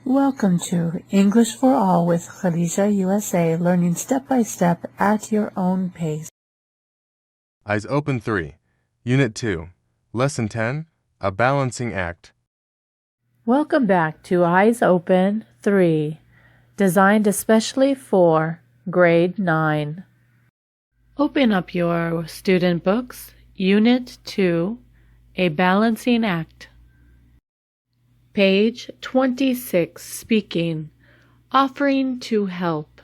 Welcome to English for All with Khadija USA, learning step by step at your own pace. Eyes Open 3, Unit 2, Lesson 10, A Balancing Act. Welcome back to Eyes Open 3, designed especially for Grade 9. Open up your student books, Unit 2, A Balancing Act. Page 26, Speaking, Offering to Help.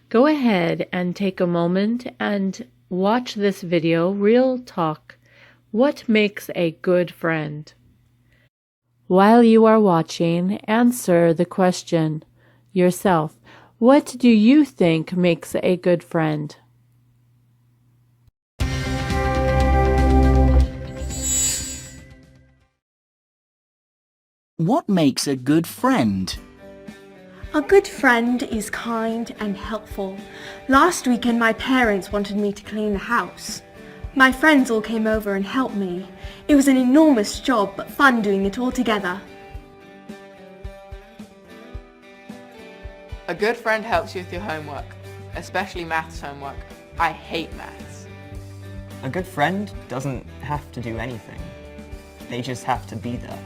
Go ahead and take a moment and watch this video, Real Talk, What Makes a Good Friend? While you are watching, answer the question yourself. What do you think makes a good friend? What makes a good friend? A good friend is kind and helpful. Last weekend my parents wanted me to clean the house. My friends all came over and helped me. It was an enormous job, but fun doing it all together. A good friend helps you with your homework, especially maths homework. I hate maths. A good friend doesn't have to do anything. They just have to be there.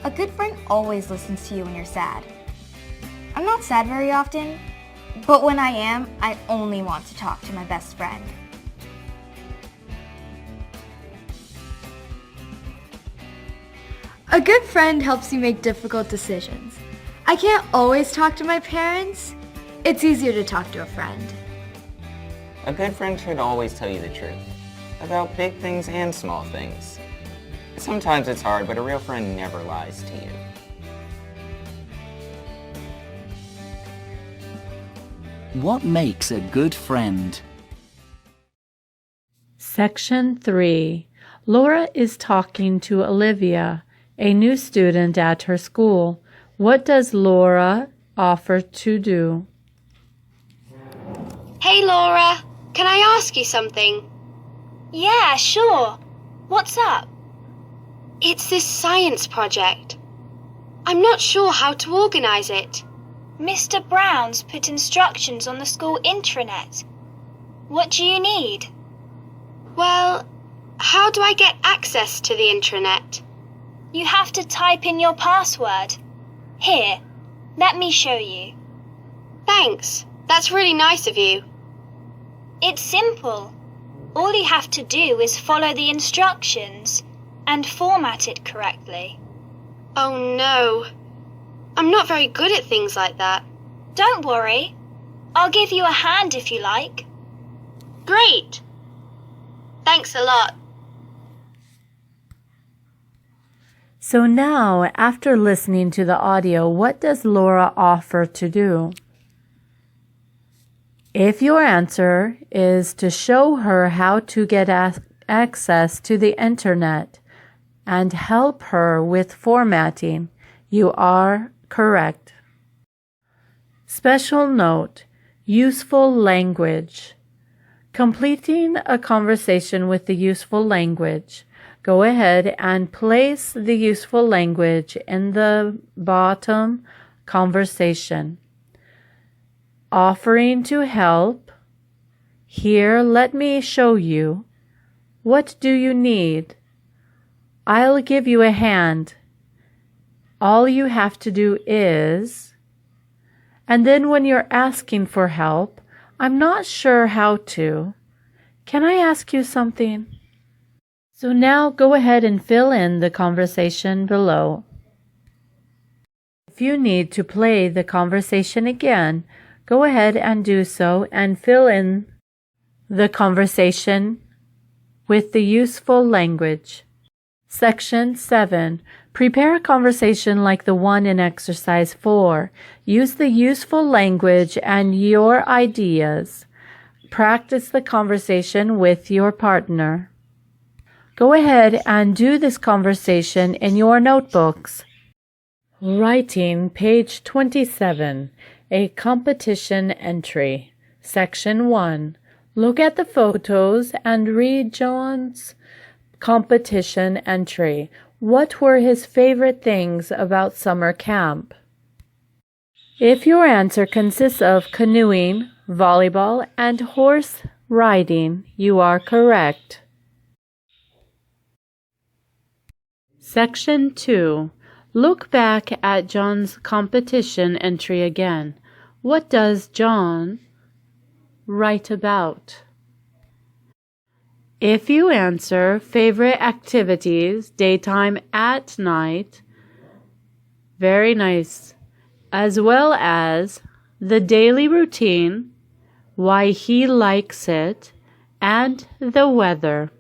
A good friend always listens to you when you're sad. I'm not sad very often, but when I am, I only want to talk to my best friend. A good friend helps you make difficult decisions. I can't always talk to my parents. It's easier to talk to a friend. A good friend should always tell you the truth, about big things and small things. Sometimes it's hard, but a real friend never lies to you. What makes a good friend? Section 3. Laura is talking to Olivia, a new student at her school. What does Laura offer to do? Hey Laura, can I ask you something? Yeah, sure. What's up? It's this science project. I'm not sure how to organise it. Mr. Brown's put instructions on the school intranet. What do you need? Well, how do I get access to the intranet? You have to type in your password. Here, let me show you. Thanks, that's really nice of you. It's simple. All you have to do is follow the instructions and format it correctly. Oh no, I'm not very good at things like that. Don't worry, I'll give you a hand if you like. Great! Thanks a lot. So now, after listening to the audio, what does Laura offer to do? If your answer is to show her how to get access to the internet and help her with formatting, you are correct. Special note, useful language. Completing a conversation with the useful language. Go ahead and place the useful language in the bottom conversation. Offering to help. Here, let me show you. What do you need? I'll give you a hand. All you have to do is, and then when you're asking for help, I'm not sure how to. Can I ask you something? So now go ahead and fill in the conversation below. If you need to play the conversation again, go ahead and do so and fill in the conversation with the useful language. Section 7. Prepare a conversation like the one in Exercise 4. Use the useful language and your ideas. Practice the conversation with your partner. Go ahead and do this conversation in your notebooks. Writing, page 27. A competition entry. Section 1. Look at the photos and read John's competition entry. What were his favorite things about summer camp? If your answer consists of canoeing, volleyball, and horse riding, you are correct. Section 2. Look back at John's competition entry again. What does John write about? If you answer favorite activities, daytime, at night, very nice, as well as the daily routine, why he likes it, and the weather.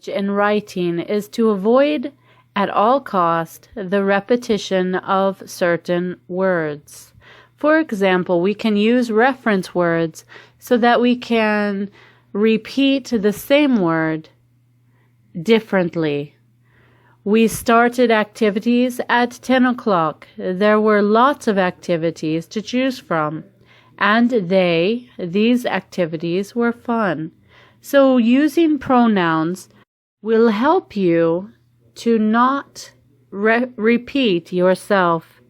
In writing is to avoid at all cost the repetition of certain words. For example, we can use reference words so that we can repeat the same word differently. We started activities at 10 o'clock. There were lots of activities to choose from, and these activities were fun. So using pronouns will help you to not repeat yourself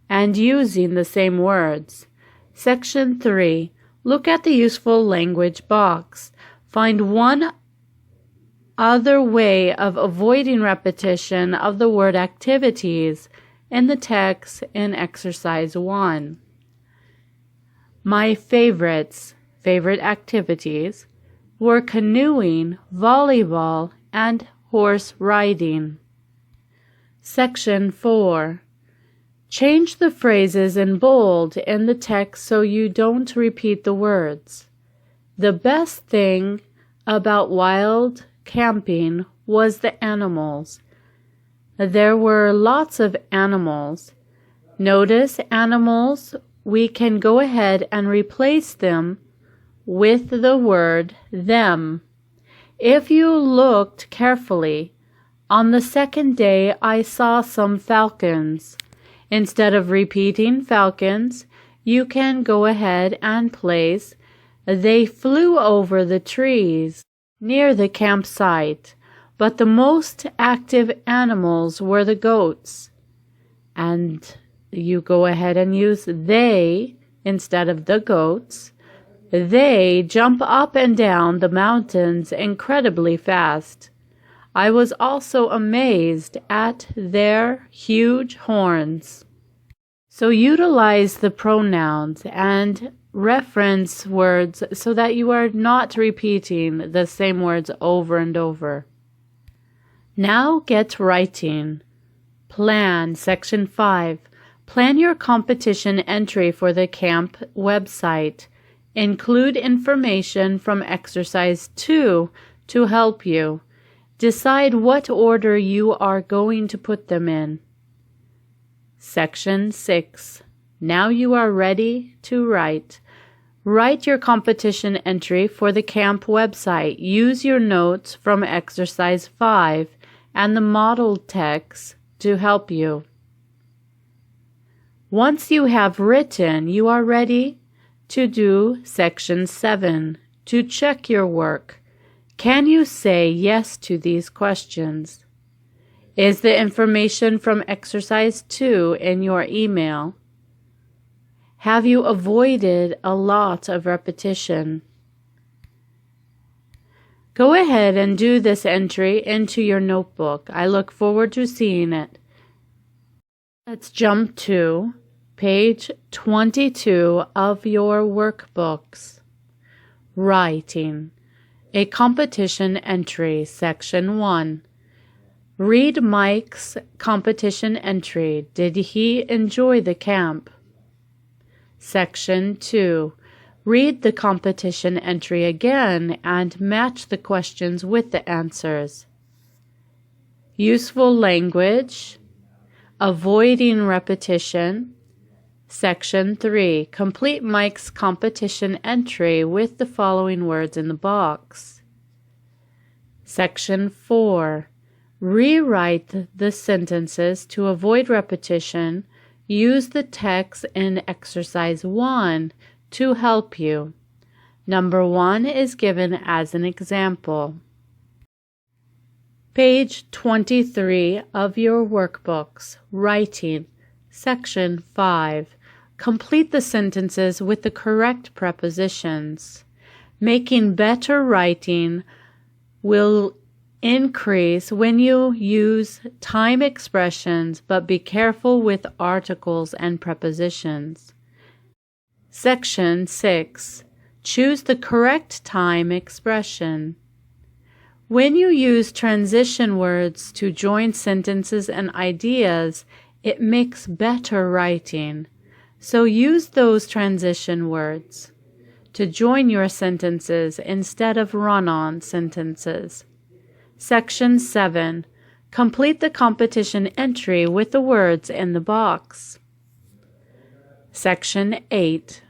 and using the same words. Section 3. Look at the useful language box. Find one other way of avoiding repetition of the word activities in the text in exercise 1. My favorite activities were canoeing, volleyball, and horse riding. Section 4. Change the phrases in bold in the text so you don't repeat the words. The best thing about wild camping was the animals. There were lots of animals. Notice animals, we can go ahead and replace them with the word them. If you looked carefully, on the second day I saw some falcons. Instead of repeating falcons, you can go ahead and place they flew over the trees near the campsite, but the most active animals were the goats. And you go ahead and use they instead of the goats. They jump up and down the mountains incredibly fast. I was also amazed at their huge horns. So utilize the pronouns and reference words so that you are not repeating the same words over and over. Now get writing. Plan, Section 5. Plan your competition entry for the camp website. Include information from exercise 2 to help you. Decide what order you are going to put them in. Section 6. Now you are ready to write. Write your competition entry for the camp website. Use your notes from exercise 5 and the model text to help you. Once you have written, you are ready to do Section 7, to check your work. Can you say yes to these questions? Is the information from exercise 2 in your email? Have you avoided a lot of repetition? Go ahead and do this entry into your notebook. I look forward to seeing it. Let's jump to page 22 of your workbooks. Writing. A competition entry, Section 1. Read Mike's competition entry. Did he enjoy the camp? Section 2. Read the competition entry again and match the questions with the answers. Useful language. Avoiding repetition. Section 3. Complete Mike's competition entry with the following words in the box. Section 4. Rewrite the sentences to avoid repetition. Use the text in exercise 1 to help you. Number 1 is given as an example. Page 23 of your workbooks, Writing, Section 5. Complete the sentences with the correct prepositions. Making better writing will increase when you use time expressions, but be careful with articles and prepositions. Section 6. Choose the correct time expression. When you use transition words to join sentences and ideas, it makes better writing. So use those transition words to join your sentences instead of run-on sentences. Section 7. Complete the competition entry with the words in the box. Section 8.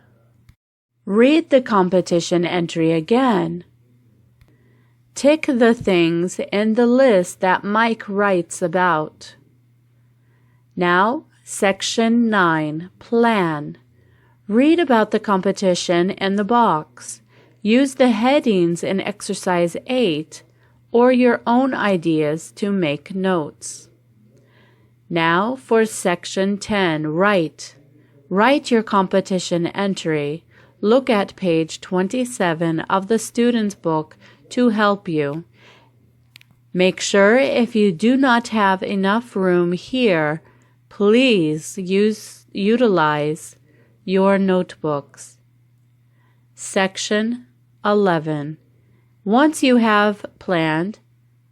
Read the competition entry again. Tick the things in the list that Mike writes about. Now, Section 9. Plan. Read about the competition in the box. Use the headings in Exercise 8 or your own ideas to make notes. Now for Section 10. Write. Write your competition entry. Look at page 27 of the student's book to help you. Make sure if you do not have enough room here, please utilize your notebooks. Section 11. Once you have planned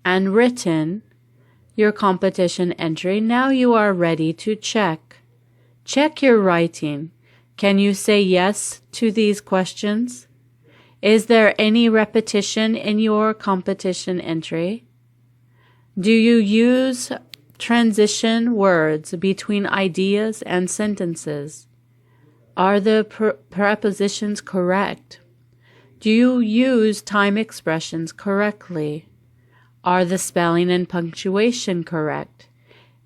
and written your competition entry, now you are ready to check. Check your writing. Can you say yes to these questions? Is there any repetition in your competition entry? Do you use transition words between ideas and sentences? Are the prepositions correct? Do you use time expressions correctly? Are the spelling and punctuation correct?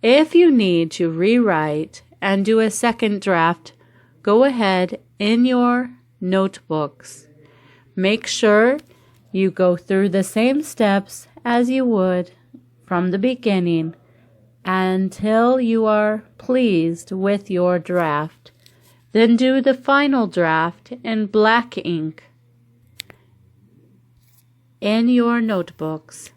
If you need to rewrite and do a second draft, go ahead in your notebooks. Make sure you go through the same steps as you would from the beginning until you are pleased with your draft. Then do the final draft in black ink in your notebooks.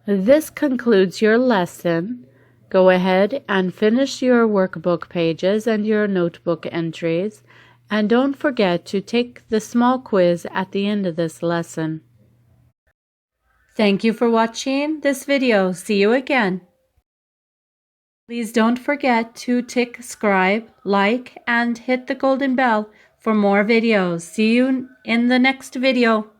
This concludes your lesson. Go ahead and finish your workbook pages and your notebook entries. And don't forget to take the small quiz at the end of this lesson. Thank you for watching this video. See you again. Please don't forget to tick subscribe, like, and hit the golden bell for more videos. See you in the next video.